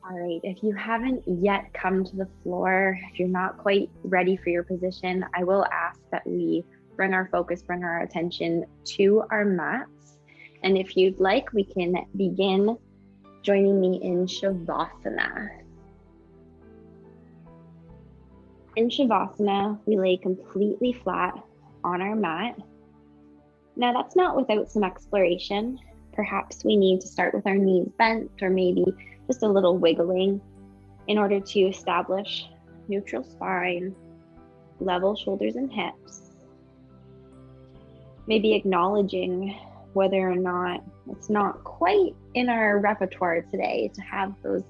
All right, if you haven't yet come to the floor, if you're not quite ready for your position, I will ask that we bring our focus, bring our attention to our mats. And if you'd like, we can begin joining me in Shavasana. In Shavasana, we lay completely flat on our mat. Now, that's not without some exploration. Perhaps we need to start with our knees bent, or maybe just a little wiggling in order to establish neutral spine, level shoulders and hips. Maybe acknowledging whether or not it's not quite in our repertoire today to have those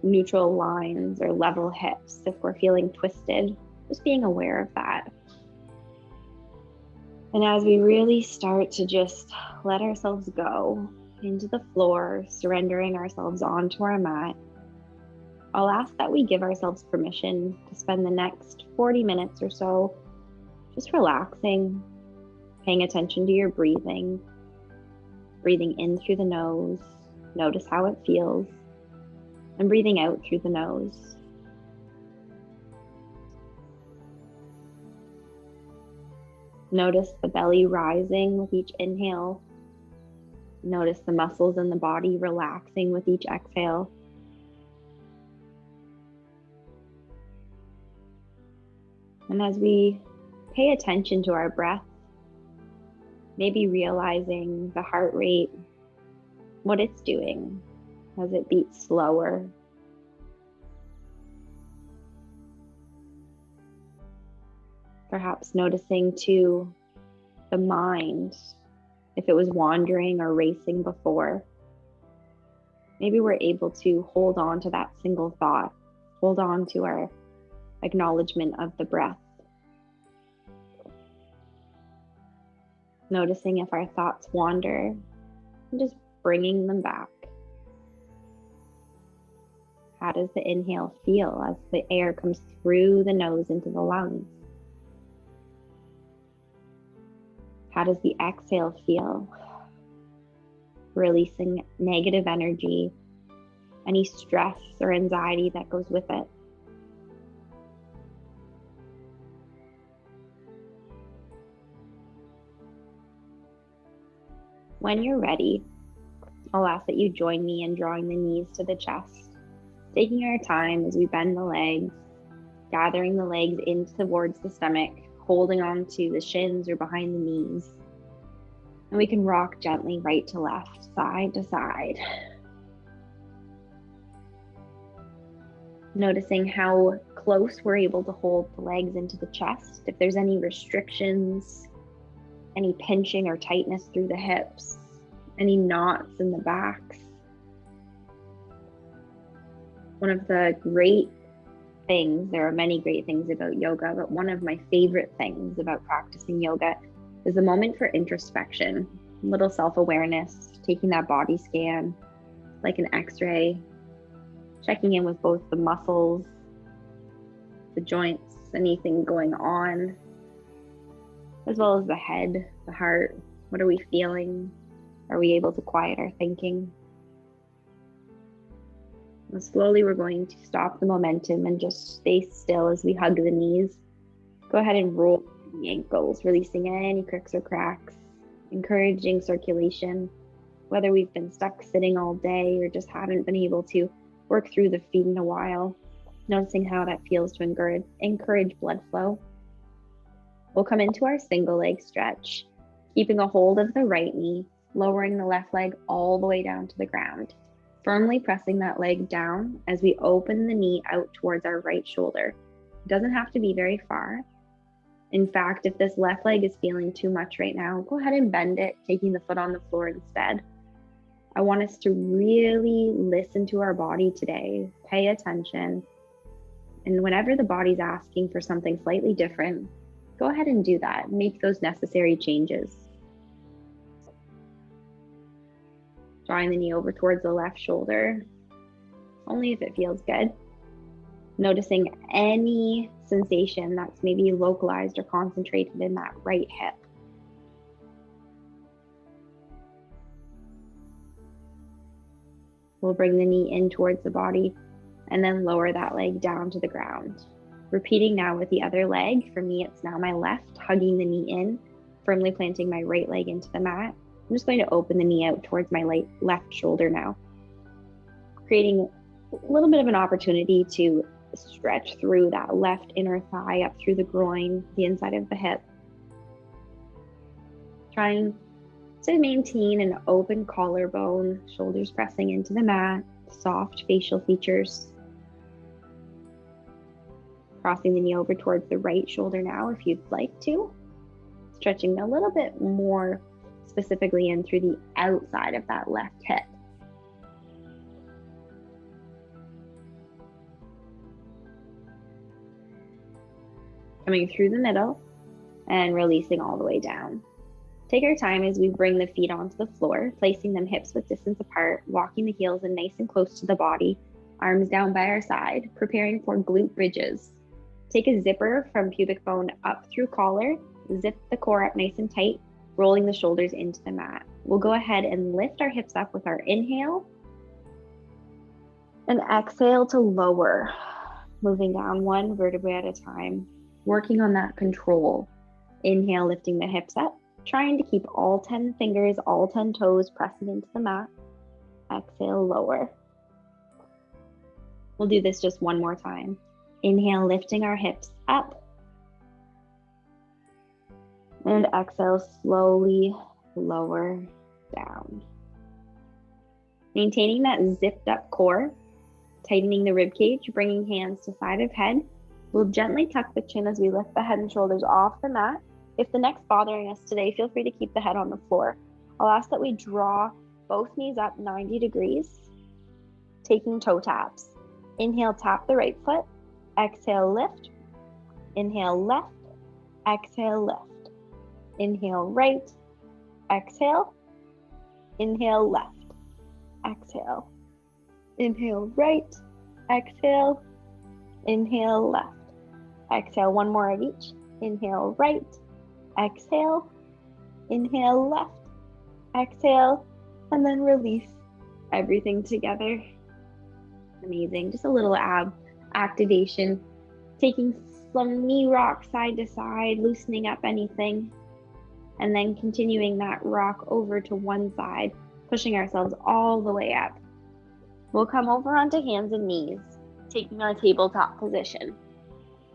neutral lines or level hips. If we're feeling twisted, just being aware of that. And as we really start to just let ourselves go into the floor, surrendering ourselves onto our mat, I'll ask that we give ourselves permission to spend the next 40 minutes or so just relaxing, paying attention to your breathing, breathing in through the nose, notice how it feels, and breathing out through the nose. Notice the belly rising with each inhale. Notice the muscles in the body relaxing with each exhale. And as we pay attention to our breath, maybe realizing the heart rate, what it's doing as it beats slower. Perhaps noticing too the mind, if it was wandering or racing before. Maybe we're able to hold on to that single thought, hold on to our acknowledgement of the breath. Noticing if our thoughts wander and just bringing them back. How does the inhale feel as the air comes through the nose into the lungs? How does the exhale feel? Releasing negative energy, any stress or anxiety that goes with it. When you're ready, I'll ask that you join me in drawing the knees to the chest, taking our time as we bend the legs, gathering the legs in towards the stomach, holding on to the shins or behind the knees. And we can rock gently right to left, side to side. Noticing how close we're able to hold the legs into the chest. If there's any restrictions, any pinching or tightness through the hips, any knots in the backs. One of the great things, there are many great things about yoga, but one of my favorite things about practicing yoga is the moment for introspection, a little self-awareness, taking that body scan like an x-ray, checking in with both the muscles, the joints, anything going on, as well as the head, the heart. What are we feeling? Are we able to quiet our thinking? And slowly we're going to stop the momentum and just stay still as we hug the knees. Go ahead and roll the ankles, releasing any cricks or cracks, encouraging circulation, whether we've been stuck sitting all day or just haven't been able to work through the feet in a while. Noticing how that feels to encourage blood flow. We'll come into our single leg stretch, keeping a hold of the right knee, lowering the left leg all the way down to the ground, firmly pressing that leg down as we open the knee out towards our right shoulder. It doesn't have to be very far. In fact, if this left leg is feeling too much right now, go ahead and bend it, taking the foot on the floor instead. I want us to really listen to our body today, pay attention, and whenever the body's asking for something slightly different, go ahead and do that. Make those necessary changes. Drawing the knee over towards the left shoulder, only if it feels good. Noticing any sensation that's maybe localized or concentrated in that right hip. We'll bring the knee in towards the body, and then lower that leg down to the ground. Repeating now with the other leg. For me, it's now my left, hugging the knee in, firmly planting my right leg into the mat. I'm just going to open the knee out towards my left shoulder now, creating a little bit of an opportunity to stretch through that left inner thigh up through the groin, the inside of the hip. Trying to maintain an open collarbone, shoulders pressing into the mat, soft facial features. Crossing the knee over towards the right shoulder now if you'd like to. Stretching a little bit more specifically in through the outside of that left hip. Coming through the middle and releasing all the way down. Take our time as we bring the feet onto the floor, placing them hips width distance apart, walking the heels in nice and close to the body, arms down by our side, preparing for glute bridges. Take a zipper from pubic bone up through collar, zip the core up nice and tight, rolling the shoulders into the mat. We'll go ahead and lift our hips up with our inhale and exhale to lower, moving down one vertebrae at a time, working on that control. Inhale, lifting the hips up, trying to keep all 10 fingers, all 10 toes pressing into the mat. Exhale, lower. We'll do this just one more time. Inhale, lifting our hips up. And exhale, slowly lower down. Maintaining that zipped up core, tightening the rib cage, bringing hands to side of head. We'll gently tuck the chin as we lift the head and shoulders off the mat. If the neck's bothering us today, feel free to keep the head on the floor. I'll ask that we draw both knees up 90 degrees, taking toe taps. Inhale, tap the right foot. Exhale, lift. Inhale, left. Exhale, lift. Inhale, right. Exhale. Inhale, left. Exhale. Inhale, right. Exhale. Inhale, left. Exhale, one more of each. Inhale, right. Exhale. Inhale, left. Exhale. And then release everything together. Amazing. Just a little ab activation. Taking some knee rock side to side, loosening up anything. And then continuing that rock over to one side, pushing ourselves all the way up. We'll come over onto hands and knees, taking our tabletop position.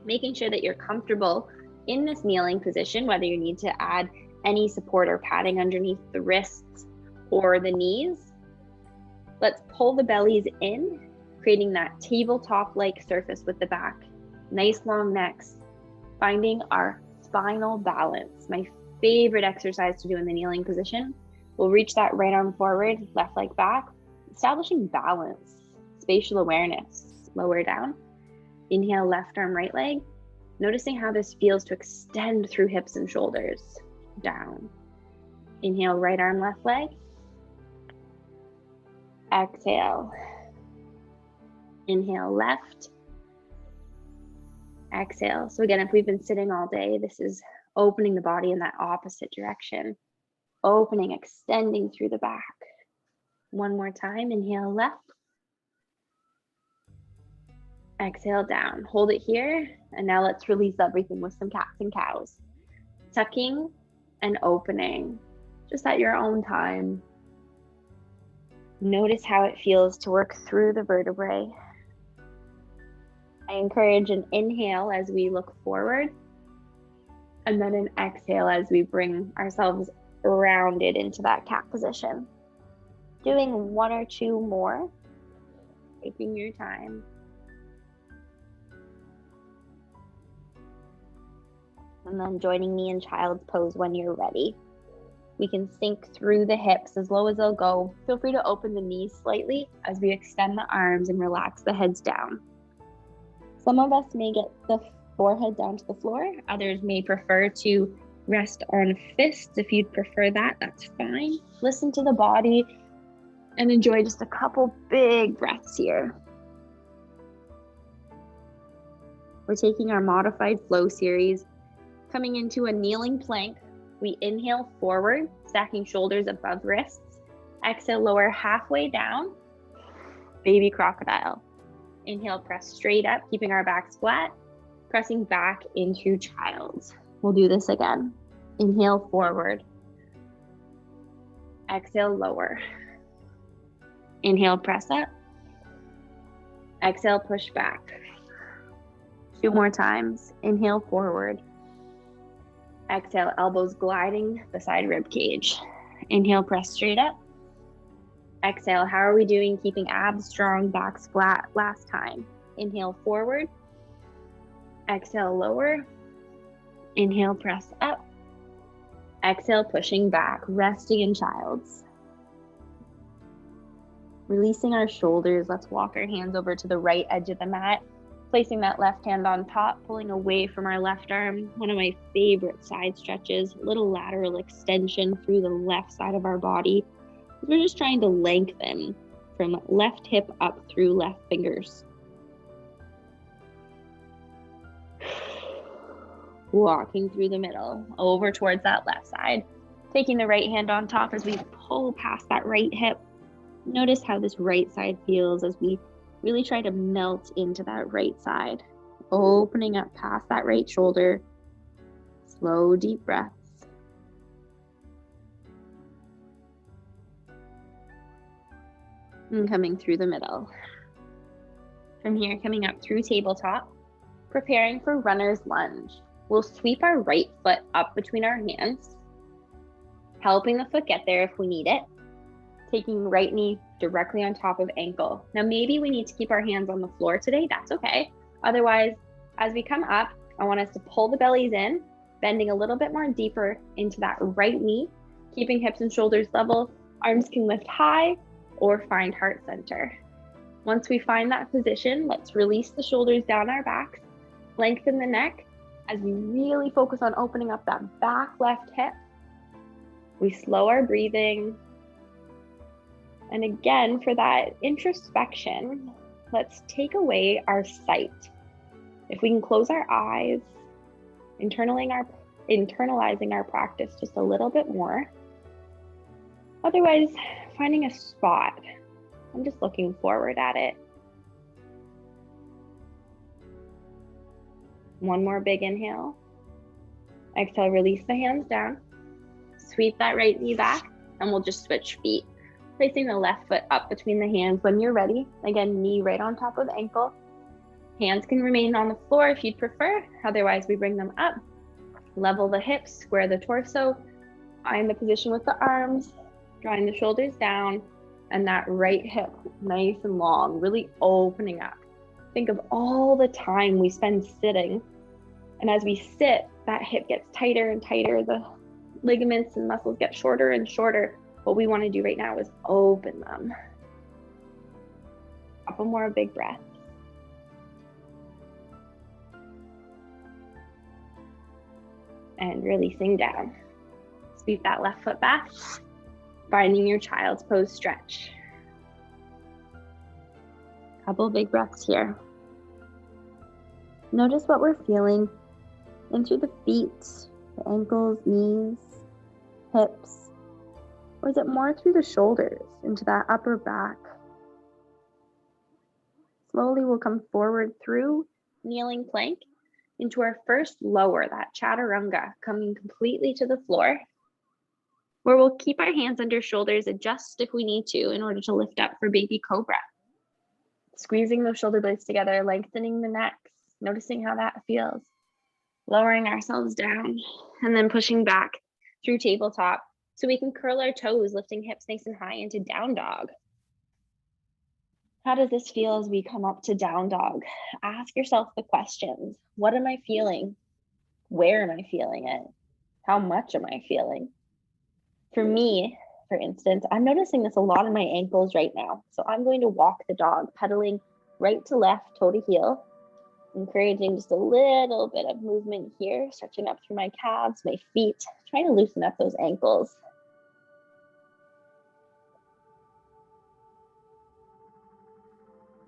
Making sure that you're comfortable in this kneeling position, whether you need to add any support or padding underneath the wrists or the knees. Let's pull the bellies in, creating that tabletop-like surface with the back. Nice long necks, finding our spinal balance. My favorite exercise to do in the kneeling position. We'll reach that right arm forward, left leg back, establishing balance, spatial awareness. Lower down. Inhale, left arm, right leg. Noticing how this feels to extend through hips and shoulders. Down. Inhale, right arm, left leg. Exhale. Inhale, left. Exhale. So again, if we've been sitting all day, this is opening the body in that opposite direction. Opening, extending through the back. One more time. Inhale, left. Exhale, down. Hold it here. And now let's release everything with some cats and cows. Tucking and opening, just at your own time. Notice how it feels to work through the vertebrae. I encourage an inhale as we look forward, and then an exhale as we bring ourselves rounded into that cat position. Doing one or two more, taking your time. And then joining me in child's pose when you're ready. We can sink through the hips as low as they'll go. Feel free to open the knees slightly as we extend the arms and relax the heads down. Some of us may get the forehead down to the floor. Others may prefer to rest on fists. If you'd prefer that, that's fine. Listen to the body and enjoy just a couple big breaths here. We're taking our modified flow series, coming into a kneeling plank. We inhale forward, stacking shoulders above wrists. Exhale, lower halfway down, baby crocodile. Inhale, press straight up, keeping our backs flat, pressing back into child. We'll do this again. Inhale, forward. Exhale, lower. Inhale, press up. Exhale, push back. 2 more times. Inhale, forward. Exhale, elbows gliding beside rib cage. Inhale, press straight up. Exhale, how are we doing keeping abs strong, backs flat last time? Inhale, forward. Exhale, lower. Inhale, press up. Exhale, pushing back, resting in child's. Releasing our shoulders, let's walk our hands over to the right edge of the mat, placing that left hand on top, pulling away from our left arm. One of my favorite side stretches, a little lateral extension through the left side of our body. We're just trying to lengthen from left hip up through left fingers. Walking through the middle, over towards that left side. Taking the right hand on top as we pull past that right hip. Notice how this right side feels as we really try to melt into that right side. Opening up past that right shoulder. Slow, deep breaths. And coming through the middle. From here, coming up through tabletop, preparing for runner's lunge. We'll sweep our right foot up between our hands, helping the foot get there if we need it. Taking right knee directly on top of ankle. Now maybe we need to keep our hands on the floor today, that's okay. Otherwise, as we come up, I want us to pull the bellies in, bending a little bit more deeper into that right knee, keeping hips and shoulders level. Arms can lift high or find heart center. Once we find that position, let's release the shoulders down our backs, lengthen the neck as we really focus on opening up that back left hip. We slow our breathing. And again, for that introspection, let's take away our sight. If we can close our eyes, internalizing our practice just a little bit more. Otherwise, finding a spot. I'm just looking forward at it. One more big inhale. Exhale, release the hands down. Sweep that right knee back, and we'll just switch feet. Placing the left foot up between the hands when you're ready. Again, knee right on top of ankle. Hands can remain on the floor if you'd prefer. Otherwise, we bring them up. Level the hips, square the torso. Find the position with the arms. Drawing the shoulders down. And that right hip, nice and long, really opening up. Think of all the time we spend sitting. And as we sit, that hip gets tighter and tighter. The ligaments and muscles get shorter and shorter. What we want to do right now is open them. A couple more big breaths. And releasing down. Sweep that left foot back. Finding your child's pose stretch. Couple big breaths here. Notice what we're feeling into the feet, the ankles, knees, hips. Or is it more through the shoulders, into that upper back? Slowly we'll come forward through kneeling plank into our first lower, that chaturanga, coming completely to the floor, where we'll keep our hands under shoulders, adjust if we need to in order to lift up for baby cobra. Squeezing those shoulder blades together, lengthening the necks, noticing how that feels. Lowering ourselves down and then pushing back through tabletop so we can curl our toes, lifting hips nice and high into down dog. How does this feel as we come up to down dog? Ask yourself the questions. What am I feeling? Where am I feeling it? How much am I feeling? For me, for instance, I'm noticing this a lot in my ankles right now. So I'm going to walk the dog, pedaling right to left, toe to heel, encouraging just a little bit of movement here, stretching up through my calves, my feet, trying to loosen up those ankles.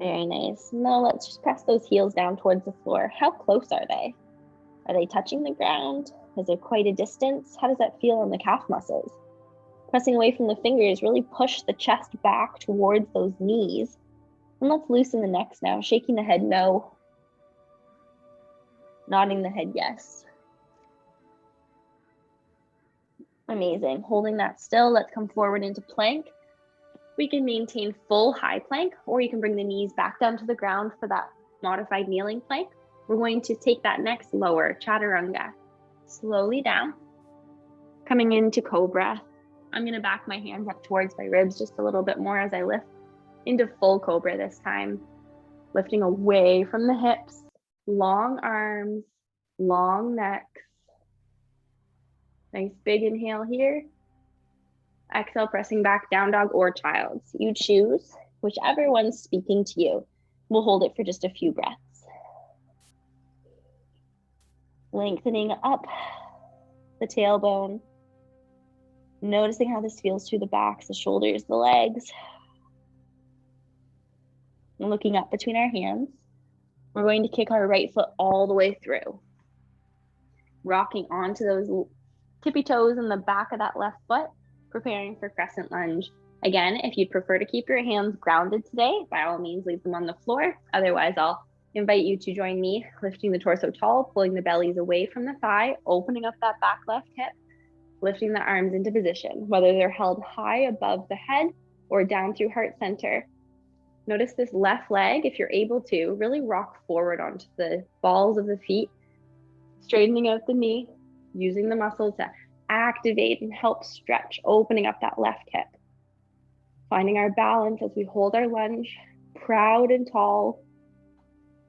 Very nice. Now let's just press those heels down towards the floor. How close are they? Are they touching the ground? Is there quite a distance? How does that feel on the calf muscles? Pressing away from the fingers, really push the chest back towards those knees And let's loosen the necks now. Shaking the head no. Nodding the head yes. Amazing. Holding that still. Let's come forward into plank. We can maintain full high plank, or you can bring the knees back down to the ground for that modified kneeling plank. We're going to take that next lower, chaturanga. Slowly down. Coming into cobra. I'm going to back my hands up towards my ribs just a little bit more as I lift into full cobra this time. Lifting away from the hips. Long arms, long necks. Nice big inhale here. Exhale, pressing back, down dog or child. So you choose whichever one's speaking to you. We'll hold it for just a few breaths. Lengthening up the tailbone. Noticing how this feels through the backs, the shoulders, the legs. And looking up between our hands. We're going to kick our right foot all the way through. Rocking onto those tippy toes in the back of that left foot. Preparing for crescent lunge. Again, if you'd prefer to keep your hands grounded today, by all means, leave them on the floor. Otherwise, I'll invite you to join me, lifting the torso tall, pulling the bellies away from the thigh, opening up that back left hip, lifting the arms into position, whether they're held high above the head or down through heart center. Notice this left leg, if you're able to, really rock forward onto the balls of the feet, straightening out the knee, using the muscles to activate and help stretch, opening up that left hip. Finding our balance as we hold our lunge, proud and tall.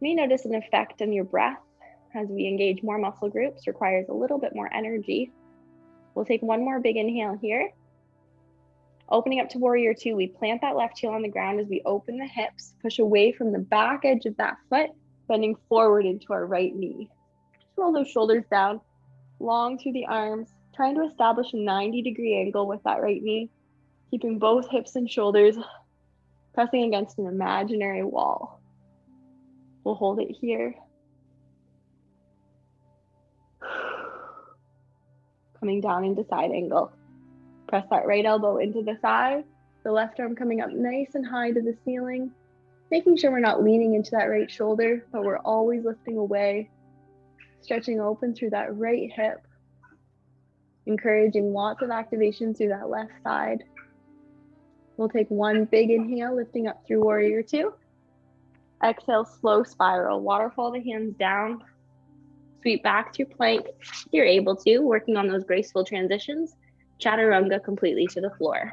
You may notice an effect on your breath as we engage more muscle groups, requires a little bit more energy. We'll take one more big inhale here. Opening up to warrior two, we plant that left heel on the ground as we open the hips, push away from the back edge of that foot, bending forward into our right knee. Just roll those shoulders down, long through the arms, trying to establish a 90-degree angle with that right knee, keeping both hips and shoulders pressing against an imaginary wall. We'll hold it here. Coming down into side angle. Press that right elbow into the thigh, the left arm coming up nice and high to the ceiling, making sure we're not leaning into that right shoulder, but we're always lifting away, stretching open through that right hip, encouraging lots of activation through that left side. We'll take one big inhale, lifting up through warrior two. Exhale, slow spiral, waterfall the hands down, sweep back through plank if you're able to, working on those graceful transitions. Chaturanga completely to the floor.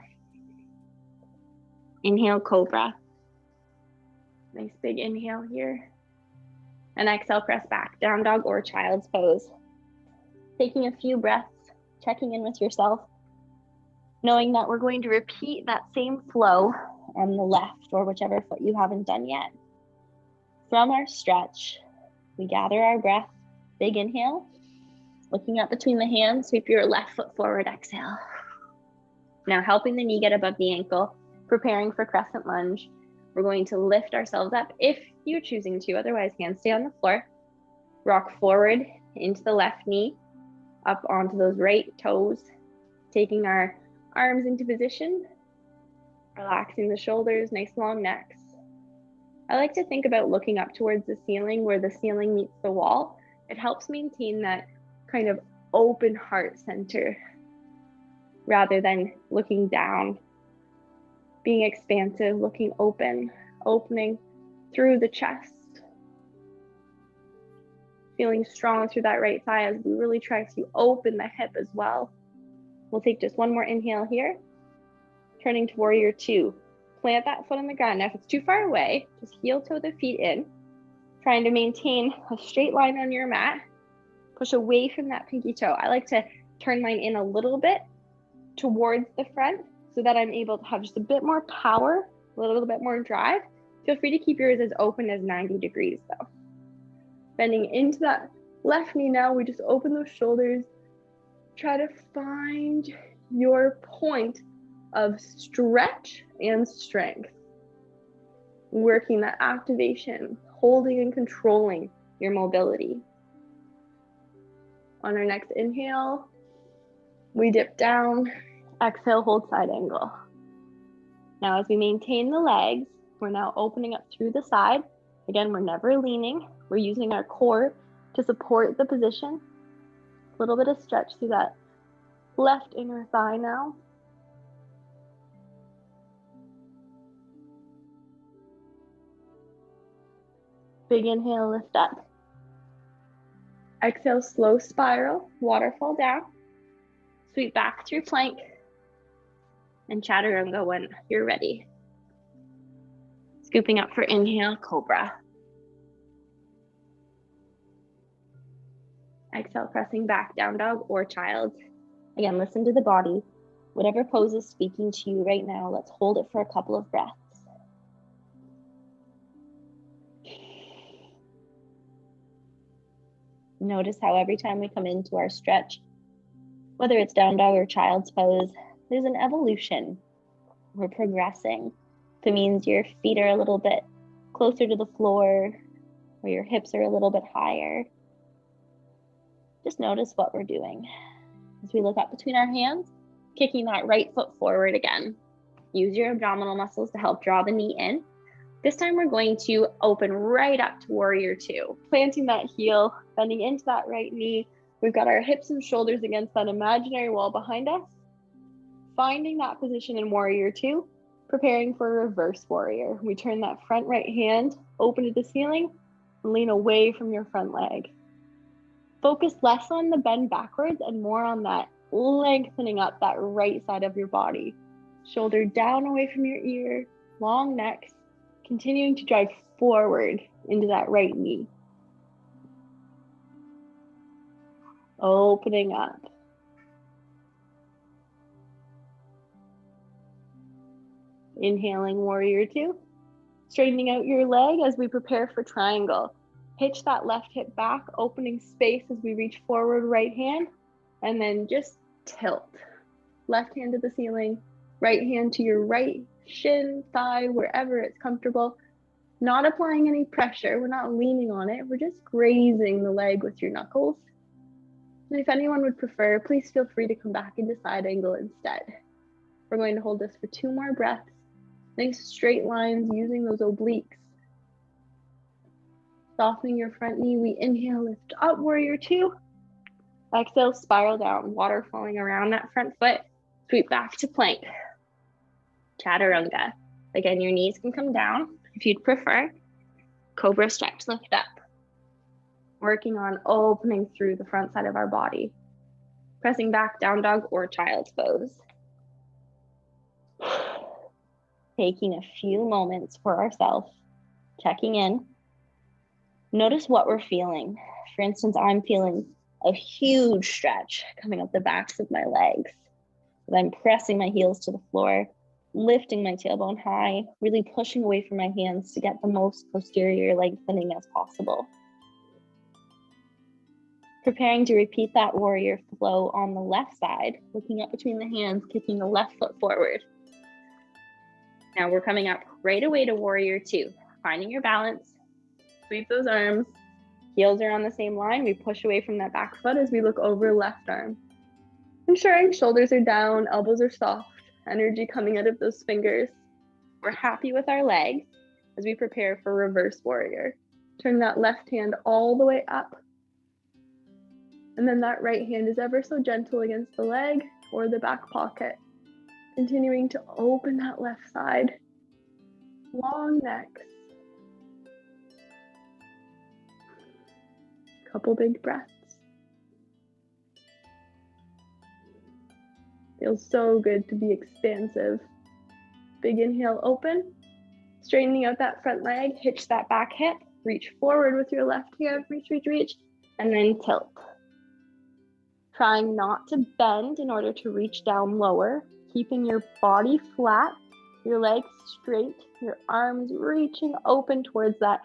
Inhale, cobra. Nice big inhale here. And exhale, press back, down dog or child's pose. Taking a few breaths, checking in with yourself, knowing that we're going to repeat that same flow on the left or whichever foot you haven't done yet. From our stretch, we gather our breath, big inhale, looking up between the hands, sweep your left foot forward, exhale. Now helping the knee get above the ankle, preparing for crescent lunge. We're going to lift ourselves up if you're choosing to, otherwise hands stay on the floor. Rock forward into the left knee, up onto those right toes, taking our arms into position, relaxing the shoulders, nice long necks. I like to think about looking up towards the ceiling where the ceiling meets the wall. It helps maintain that kind of open heart center rather than looking down. Being expansive, looking open, opening through the chest. Feeling strong through that right thigh as we really try to open the hip as well. We'll take just one more inhale here. Turning to warrior two. Plant that foot on the ground. Now, if it's too far away, just heel toe the feet in. Trying to maintain a straight line on your mat. Push away from that pinky toe. I like to turn mine in a little bit towards the front so that I'm able to have just a bit more power, a little bit more drive. Feel free to keep yours as open as 90 degrees though. Bending into that left knee now, we just open those shoulders. Try to find your point of stretch and strength. Working that activation, holding and controlling your mobility. On our next inhale, we dip down, exhale, hold side angle. Now as we maintain the legs, We're now opening up through the side. Again, we're never leaning. We're using our core to support the position. A little bit of stretch through that left inner thigh now. Big inhale, lift up. Exhale, slow spiral, waterfall down. Sweep back through plank. And chaturanga when you're ready. Scooping up for inhale, cobra. Exhale, pressing back, down dog or child. Again, listen to the body. Whatever pose is speaking to you right now, let's hold it for a couple of breaths. Notice how every time we come into our stretch, whether it's down dog or child's pose, there's an evolution. We're progressing. If it means your feet are a little bit closer to the floor, or your hips are a little bit higher, just notice what we're doing. As we look up between our hands, kicking that right foot forward again. Use your abdominal muscles to help draw the knee in. This time we're going to open right up to warrior two, planting that heel, bending into that right knee. We've got our hips and shoulders against that imaginary wall behind us. Finding that position in warrior two, preparing for reverse warrior. We turn that front right hand open to the ceiling and lean away from your front leg. Focus less on the bend backwards and more on that lengthening up that right side of your body. Shoulder down away from your ear, long neck, continuing to drive forward into that right knee. Opening up. Inhaling warrior two. Straightening out your leg as we prepare for triangle. Hitch that left hip back, opening space as we reach forward, right hand, and then just tilt. Left hand to the ceiling, right hand to your right shin, thigh, wherever it's comfortable. Not applying any pressure. We're not leaning on it. We're just grazing the leg with your knuckles. And if anyone would prefer, please feel free to come back into side angle instead. We're going to hold this for 2 more breaths. Nice straight lines using those obliques. Softening your front knee, we inhale, lift up, warrior two. Exhale, spiral down, water flowing around that front foot. Sweep back to plank. Chaturanga. Again, your knees can come down if you'd prefer. Cobra stretch, lift up. Working on opening through the front side of our body. Pressing back, down dog or child's pose. Taking a few moments for ourselves, checking in. Notice what we're feeling. For instance, I'm feeling a huge stretch coming up the backs of my legs. I'm pressing my heels to the floor, lifting my tailbone high, really pushing away from my hands to get the most posterior lengthening as possible. Preparing to repeat that warrior flow on the left side, looking up between the hands, kicking the left foot forward. Now we're coming up right away to warrior two, finding your balance. Sweep those arms, heels are on the same line. We push away from that back foot as we look over left arm. Ensuring shoulders are down, elbows are soft, energy coming out of those fingers. We're happy with our legs as we prepare for reverse warrior. Turn that left hand all the way up. And then that right hand is ever so gentle against the leg or the back pocket. Continuing to open that left side. Long necks. Couple big breaths. Feels so good to be expansive. Big inhale, open. Straightening out that front leg, hitch that back hip, reach forward with your left hand, reach, and then tilt. Trying not to bend in order to reach down lower, keeping your body flat, your legs straight, your arms reaching open towards that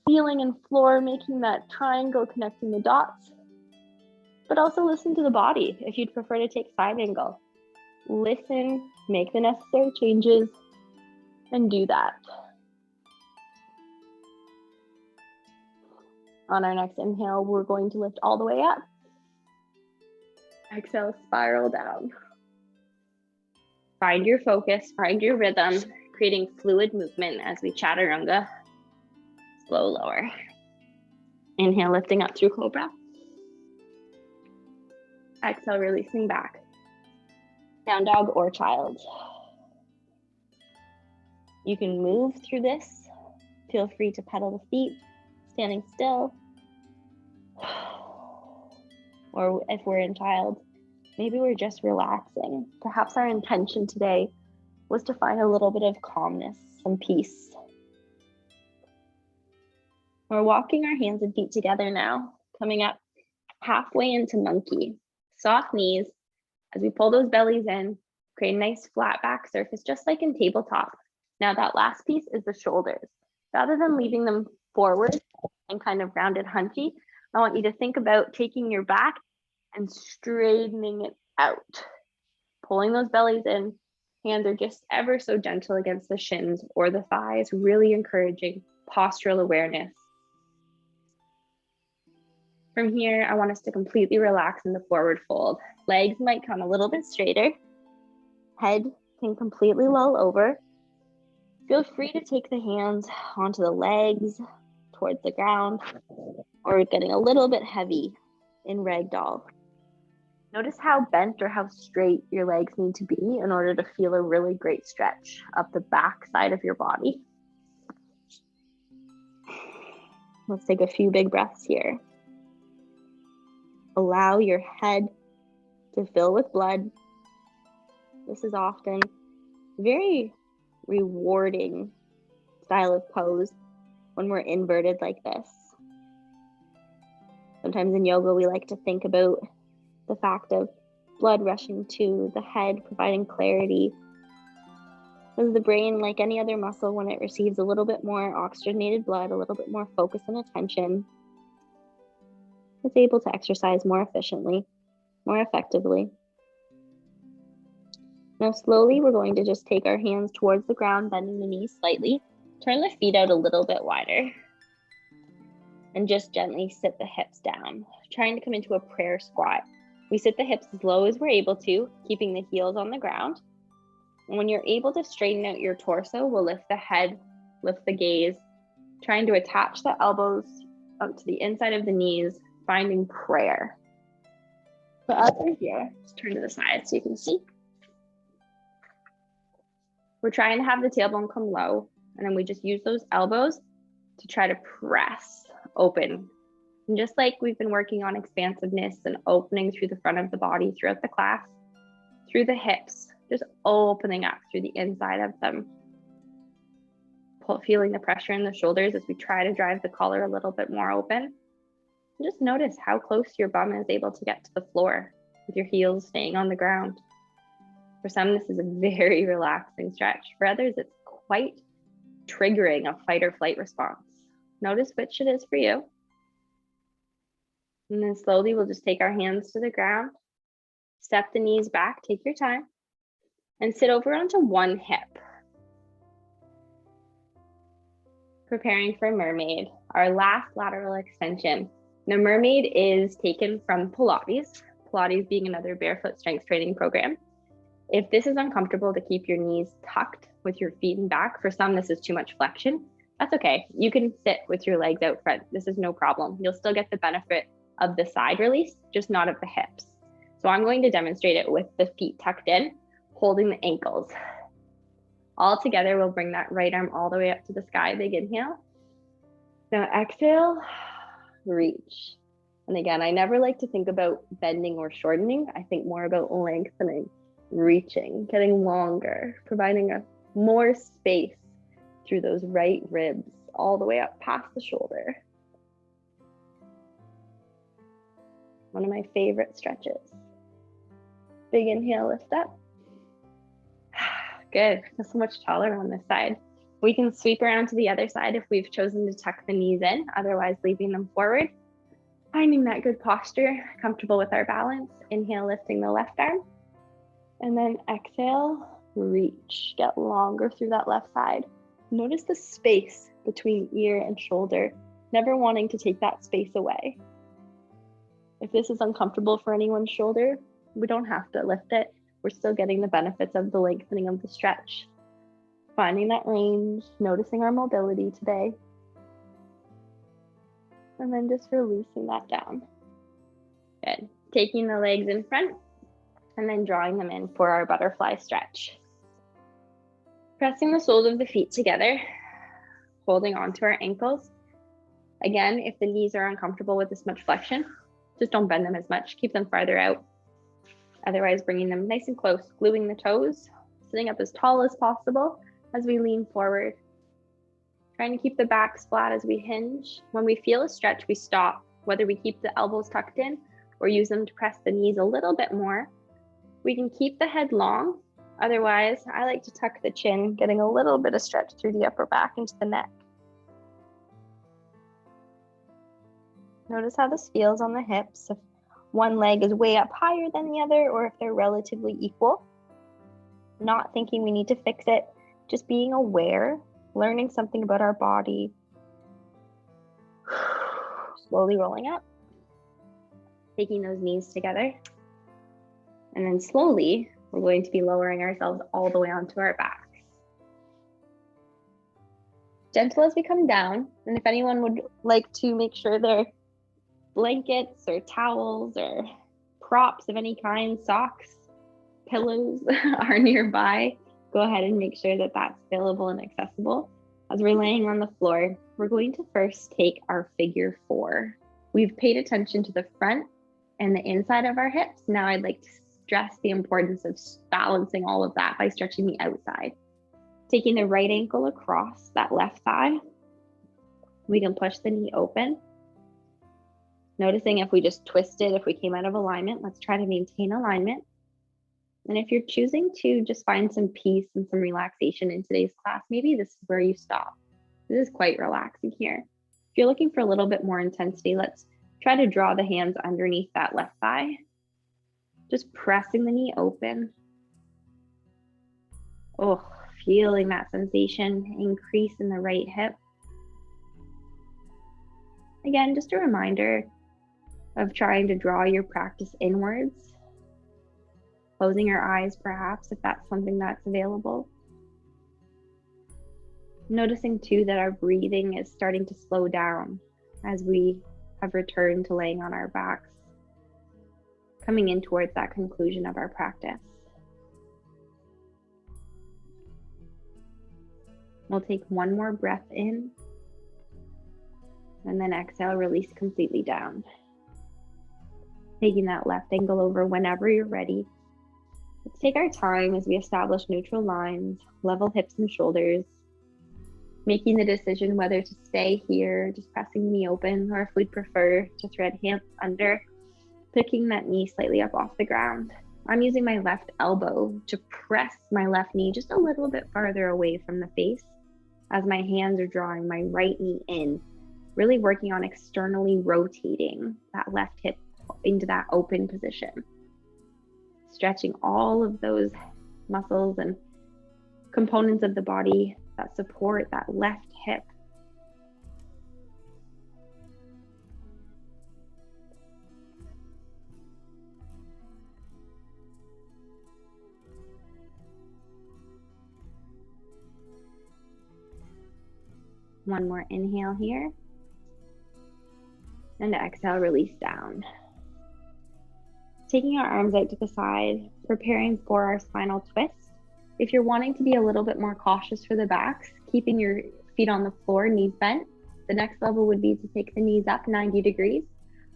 ceiling and floor, making that triangle connecting the dots. But also listen to the body if you'd prefer to take side angle. Listen, make the necessary changes, and do that. On our next inhale, we're going to lift all the way up. Exhale, spiral down. Find your focus, find your rhythm. creating fluid movement as we chaturanga. Slow lower. Inhale, lifting up through cobra. Exhale, releasing back. Down dog or child. You can move through this. Feel free to pedal the feet, standing still. Or if we're in child, maybe we're just relaxing. Perhaps our intention today was to find a little bit of calmness, some peace. We're walking our hands and feet together now, coming up halfway into monkey. Soft knees. As we pull those bellies in, create a nice flat back surface, just like in tabletop. Now that last piece is the shoulders. Rather than leaving them forward and kind of rounded hunchy, I want you to think about taking your back and straightening it out. Pulling those bellies in, hands are just ever so gentle against the shins or the thighs, really encouraging postural awareness. From here, I want us to completely relax in the forward fold. Legs might come a little bit straighter. Head can completely lull over. Feel free to take the hands onto the legs, towards the ground, or getting a little bit heavy in ragdoll. Notice how bent or how straight your legs need to be in order to feel a really great stretch up the back side of your body. Let's take a few big breaths here. Allow your head to fill with blood. This is often very rewarding style of pose when we're inverted like this. Sometimes in yoga, we like to think about the fact of blood rushing to the head, providing clarity. Because the brain, like any other muscle, when it receives a little bit more oxygenated blood, a little bit more focus and attention, it's able to exercise more efficiently, more effectively. Now slowly, we're going to just take our hands towards the ground, bending the knees slightly. Turn the feet out a little bit wider. And just gently sit the hips down, trying to come into a prayer squat. We sit the hips as low as we're able to, keeping the heels on the ground. And when you're able to straighten out your torso, we'll lift the head, lift the gaze, trying to attach the elbows out to the inside of the knees, finding prayer. The other here, just turn to the side so you can see. We're trying to have the tailbone come low, and then we just use those elbows to try to press open. And just like we've been working on expansiveness and opening through the front of the body throughout the class, through the hips, just opening up through the inside of them. Feeling the pressure in the shoulders as we try to drive the collar a little bit more open. And just notice how close your bum is able to get to the floor with your heels staying on the ground. For some, this is a very relaxing stretch. For others, it's quite triggering a fight or flight response. Notice which it is for you. And then slowly, we'll just take our hands to the ground, step the knees back, take your time, and sit over onto one hip. Preparing for mermaid, our last lateral extension. Now, mermaid is taken from Pilates, Pilates being another barefoot strength training program. If this is uncomfortable to keep your knees tucked with your feet and back, for some, this is too much flexion. That's okay. You can sit with your legs out front. This is no problem. You'll still get the benefit of the side release, just not of the hips. So I'm going to demonstrate it with the feet tucked in, holding the ankles. All together, we'll bring that right arm all the way up to the sky. Big inhale. Now exhale, reach. And again, I never like to think about bending or shortening. I think more about lengthening, reaching, getting longer, providing a more space through those right ribs, all the way up past the shoulder. One of my favorite stretches. Big inhale, lift up. Good, feel so much taller on this side. We can sweep around to the other side if we've chosen to tuck the knees in, otherwise leaving them forward. Finding that good posture, comfortable with our balance. Inhale, lifting the left arm. And then exhale, reach, get longer through that left side. Notice the space between ear and shoulder, never wanting to take that space away. If this is uncomfortable for anyone's shoulder, we don't have to lift it. We're still getting the benefits of the lengthening of the stretch. Finding that range, noticing our mobility today. And then just releasing that down. Good. Taking the legs in front and then drawing them in for our butterfly stretch. Pressing the soles of the feet together, holding onto our ankles. Again, if the knees are uncomfortable with this much flexion, just don't bend them as much. Keep them farther out. Otherwise, bringing them nice and close, gluing the toes, sitting up as tall as possible as we lean forward. Trying to keep the backs flat as we hinge. When we feel a stretch, we stop, whether we keep the elbows tucked in or use them to press the knees a little bit more. We can keep the head long. Otherwise, I like to tuck the chin, getting a little bit of stretch through the upper back into the neck. Notice how this feels on the hips, if one leg is way up higher than the other or if they're relatively equal. Not thinking we need to fix it, just being aware, learning something about our body. Slowly rolling up, taking those knees together. And then slowly, we're going to be lowering ourselves all the way onto our backs. Gentle as we come down. And if anyone would like to make sure their blankets or towels or props of any kind, socks, pillows are nearby, go ahead and make sure that that's available and accessible. As we're laying on the floor, we're going to first take our figure 4. We've paid attention to the front and the inside of our hips. Now I'd like to stress the importance of balancing all of that by stretching the outside. Taking the right ankle across that left thigh, we can push the knee open. Noticing if we just twisted, if we came out of alignment, let's try to maintain alignment. And if you're choosing to just find some peace and some relaxation in today's class, maybe this is where you stop. This is quite relaxing here. If you're looking for a little bit more intensity, let's try to draw the hands underneath that left thigh. Just pressing the knee open. Oh, feeling that sensation increase in the right hip. Again, just a reminder of trying to draw your practice inwards. Closing your eyes, perhaps, if that's something that's available. Noticing too that our breathing is starting to slow down as we have returned to laying on our backs, coming in towards that conclusion of our practice. We'll take one more breath in, and then exhale, release completely down. Taking that left ankle over whenever you're ready. Let's take our time as we establish neutral lines, level hips and shoulders, making the decision whether to stay here, just pressing the knee open, or if we'd prefer to thread hands under, picking that knee slightly up off the ground. I'm using my left elbow to press my left knee just a little bit farther away from the face as my hands are drawing my right knee in, really working on externally rotating that left hip into that open position. Stretching all of those muscles and components of the body that support that left hip. One more inhale here. And exhale, release down. Taking our arms out to the side, preparing for our spinal twist. If you're wanting to be a little bit more cautious for the backs, keeping your feet on the floor, knees bent, the next level would be to take the knees up 90 degrees.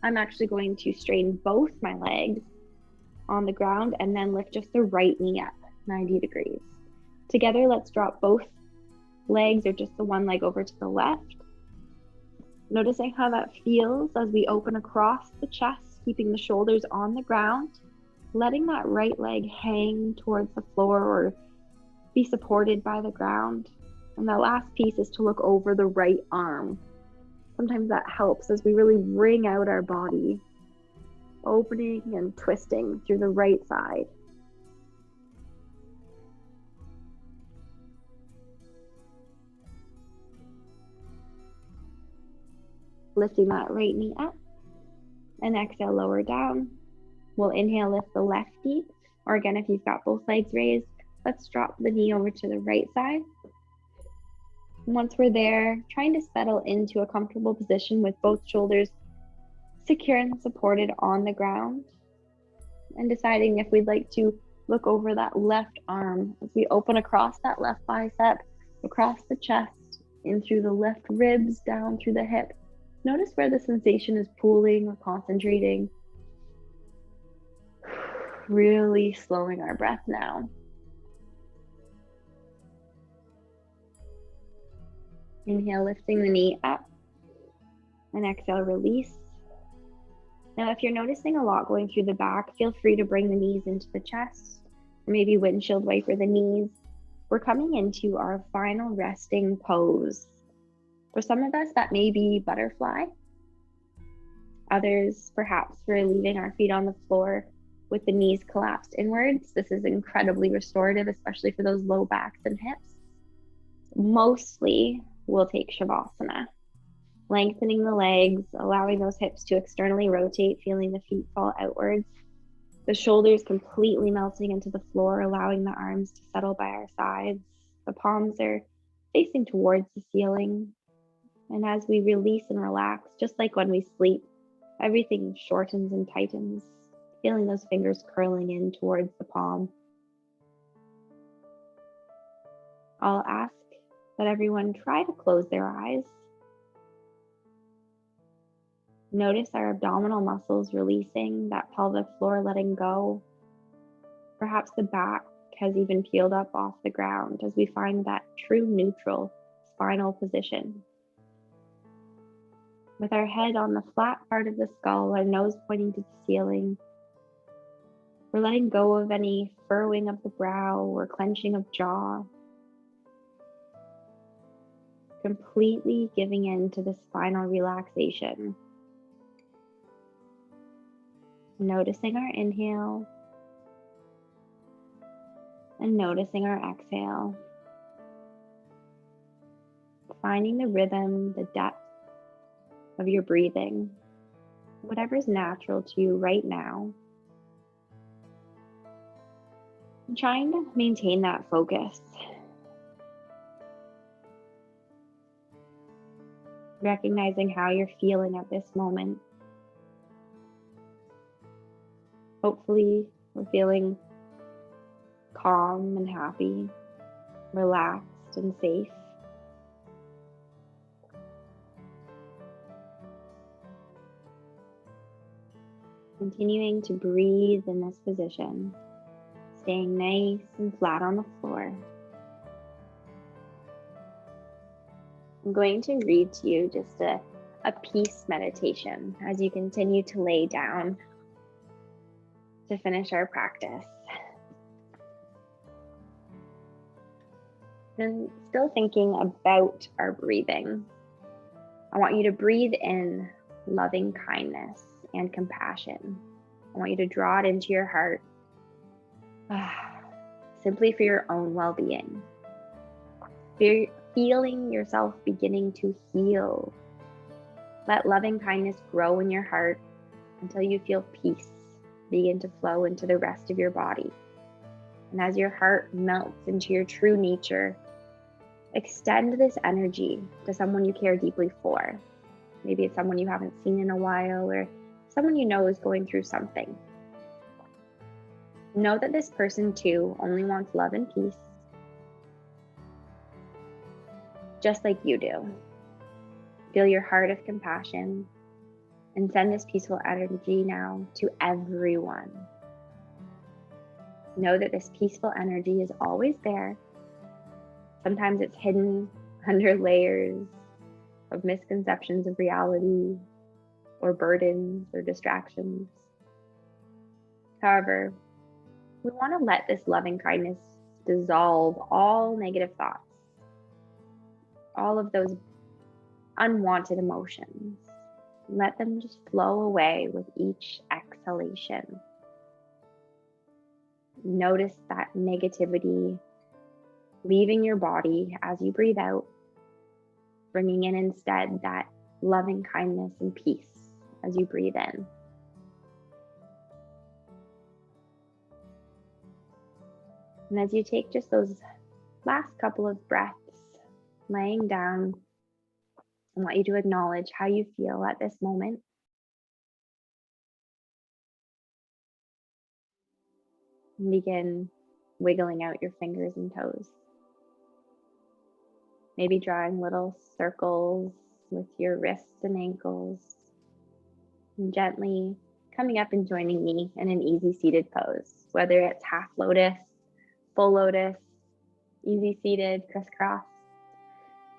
I'm actually going to straighten both my legs on the ground and then lift just the right knee up 90 degrees. Together, let's drop both legs or just the one leg over to the left. Noticing how that feels as we open across the chest, keeping the shoulders on the ground, letting that right leg hang towards the floor or be supported by the ground. And the last piece is to look over the right arm. Sometimes that helps as we really wring out our body, opening and twisting through the right side. Lifting that right knee up. And exhale, lower down. We'll inhale, lift the left knee. Or again, if you've got both legs raised, let's drop the knee over to the right side. Once we're there, trying to settle into a comfortable position with both shoulders secure and supported on the ground, and deciding if we'd like to look over that left arm as we open across that left bicep, across the chest, in through the left ribs, down through the hip. Notice where the sensation is pooling or concentrating. Really slowing our breath now. Inhale, lifting the knee up, and exhale, release. Now, if you're noticing a lot going through the back, feel free to bring the knees into the chest, or maybe windshield wiper the knees. We're coming into our final resting pose. For some of us, that may be butterfly. Others, perhaps we're leaving our feet on the floor with the knees collapsed inwards. This is incredibly restorative, especially for those low backs and hips. Mostly, we'll take Shavasana. Lengthening the legs, allowing those hips to externally rotate, feeling the feet fall outwards. The shoulders completely melting into the floor, allowing the arms to settle by our sides. The palms are facing towards the ceiling. And as we release and relax, just like when we sleep, everything shortens and tightens, feeling those fingers curling in towards the palm. I'll ask that everyone try to close their eyes. Notice our abdominal muscles releasing, that pelvic floor letting go. Perhaps the back has even peeled up off the ground as we find that true neutral spinal position. With our head on the flat part of the skull, our nose pointing to the ceiling, we're letting go of any furrowing of the brow or clenching of jaw. Completely giving in to the spinal relaxation. Noticing our inhale and noticing our exhale. Finding the rhythm, the depth of your breathing, whatever's natural to you right now. And trying to maintain that focus. Recognizing how you're feeling at this moment. Hopefully, we're feeling calm and happy, relaxed and safe. Continuing to breathe in this position, staying nice and flat on the floor. I'm going to read to you just a peace meditation as you continue to lay down to finish our practice. And still thinking about our breathing, I want you to breathe in loving kindness and compassion. I want you to draw it into your heart, simply for your own well-being. Feeling yourself beginning to heal. Let loving kindness grow in your heart until you feel peace begin to flow into the rest of your body. And as your heart melts into your true nature, extend this energy to someone you care deeply for. Maybe it's someone you haven't seen in a while, or someone you know is going through something. Know that this person too only wants love and peace, just like you do. Feel your heart of compassion and send this peaceful energy now to everyone. Know that this peaceful energy is always there. Sometimes it's hidden under layers of misconceptions of reality, or burdens, or distractions. However, we want to let this loving kindness dissolve all negative thoughts, all of those unwanted emotions. Let them just flow away with each exhalation. Notice that negativity leaving your body as you breathe out, bringing in instead that loving kindness and peace as you breathe in. And as you take just those last couple of breaths, laying down, I want you to acknowledge how you feel at this moment. And begin wiggling out your fingers and toes. Maybe drawing little circles with your wrists and ankles. And gently coming up and joining me in an easy seated pose, whether it's half lotus, full lotus, easy seated, crisscross.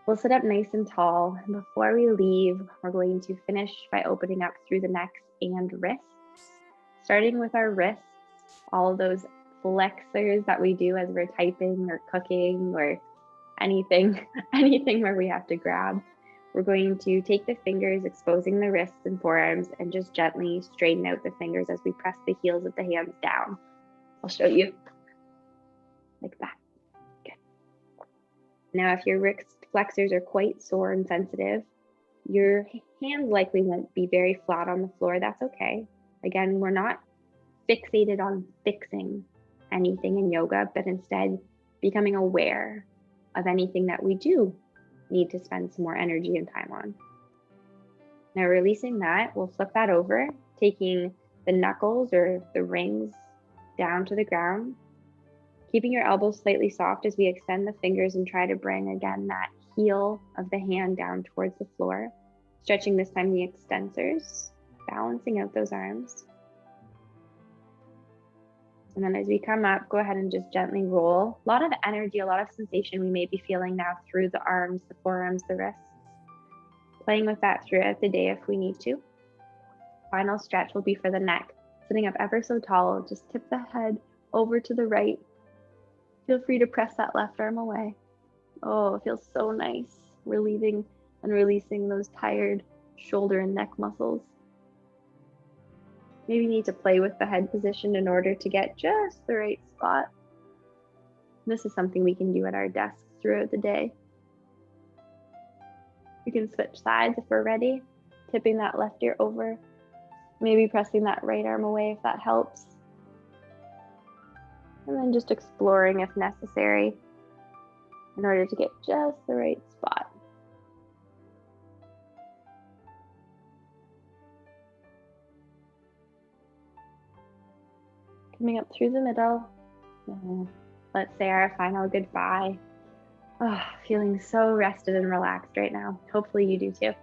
We'll sit up nice and tall. And before we leave, we're going to finish by opening up through the neck and wrists. Starting with our wrists, all those flexors that we do as we're typing or cooking or anything where we have to grab. We're going to take the fingers, exposing the wrists and forearms, and just gently straighten out the fingers as we press the heels of the hands down. I'll show you like that. Good. Now, if your wrist flexors are quite sore and sensitive, your hands likely won't be very flat on the floor. That's okay. Again, we're not fixated on fixing anything in yoga, but instead becoming aware of anything that we do need to spend some more energy and time on. Now, releasing that, we'll flip that over, taking the knuckles or the rings down to the ground, keeping your elbows slightly soft as we extend the fingers and try to bring again that heel of the hand down towards the floor, stretching this time the extensors, balancing out those arms. And then as we come up, go ahead and just gently roll. A lot of energy, a lot of sensation we may be feeling now through the arms, the forearms, the wrists. Playing with that throughout the day if we need to. Final stretch will be for the neck. Sitting up ever so tall, just tip the head over to the right. Feel free to press that left arm away. Oh, it feels so nice. Relieving and releasing those tired shoulder and neck muscles. Maybe you need to play with the head position in order to get just the right spot. This is something we can do at our desks throughout the day. We can switch sides if we're ready, tipping that left ear over, maybe pressing that right arm away if that helps. And then just exploring if necessary in order to get just the right spot. Coming up through the middle. Let's say our final goodbye. Oh, feeling so rested and relaxed right now. Hopefully you do too.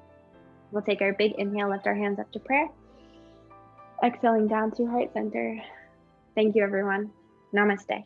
We'll take our big inhale, lift our hands up to prayer. Exhaling down through heart center. Thank you, everyone. Namaste.